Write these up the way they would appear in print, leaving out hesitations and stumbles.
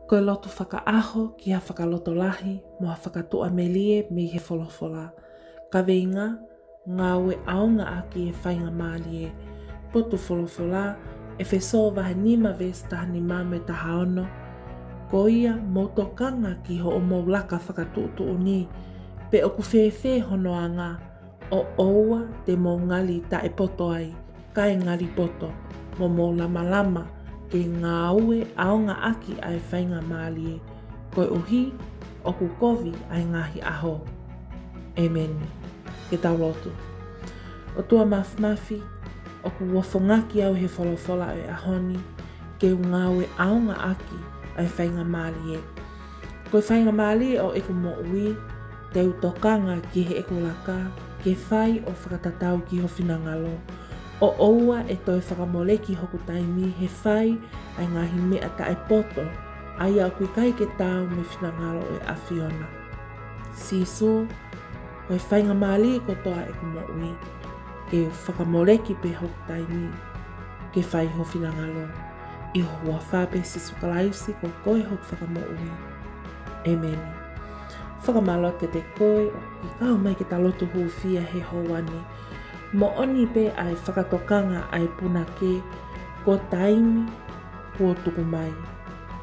Koe lotu whakaaho ki ha whakaloto lahi mo ha whakatua melie me he wholofola. Ka veinga, ngā ue aonga aki e whainga māli e. Potu wholofola, e wheso waha nima ves tahani mame taha ono. Ko ia mautokanga ki ho o maulaka whakatuutu ni, pe o ku whewhe hono anga, o oua te mo ngali ta e poto ai, ka e ngali poto, mo mo lama lama, ke ngā ue aonga aki ai whainga māli e. Koe uhi, o ku kovi ai ngahi aho. Amen. Ke tau lotu. O tua mafi, o ku wafongaki au he wholofola e ahoni, ke ngā ue aonga aki ai whainga māli e. Koe whainga māli o eku mo ui, te utokanga ki he eku laka, ke whai o whakatatau ki ho whinangalo. O oua e toi whakamoleki hoku taimi he whai ai ngahi mea ta e poto, ai au kui kai ke tau me whinangalo e awhiona. Siso, koe whainga māli ko toa e kumo ui, ke whakamoleki pe hoku taimi, ke whai ho whinangalo, i ho hua whape sisu kalaisi ko koe hoku whakamo ui. Amen. Whakamalote te koe o ki kau mai ke ta lotu huwhia he hoani, mo oni pe ai whakatokanga ai puna ke ko taimi ko tuku mai.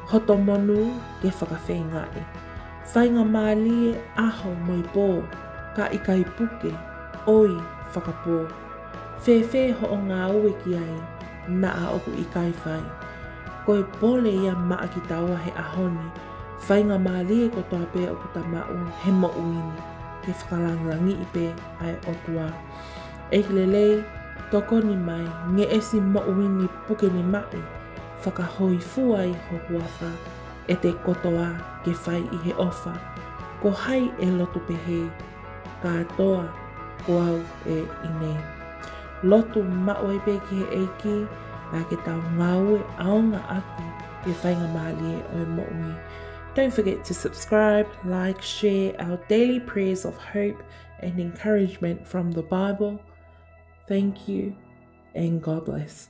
Hoto monu ke whakawhengai. Whainga māli e aho moi pō, ka ikai puke, oi whakapō. Whewhe ho o ngā ue ki ai, na a oku ikai whai. Koe pole ia maa ki taua he ahoni, whainga māli e ko toa pe oku tamau he mo uini, ke whakalanglangi i pe ai otua. Eilelei, toko ni mai, nge esi mo uini puke ni mai, whakahoi fuai ho huawha, e te kotoa ke whai i he ofa, ko hai e lotu pehe, ka atoa ko au e ine. Lotu maua pe ki he eiki, a ke tau ngaue aonga aki ke whainga māli e o mo ui. Don't forget to subscribe, like, share our daily prayers of hope and encouragement from the Bible. Thank you and God bless.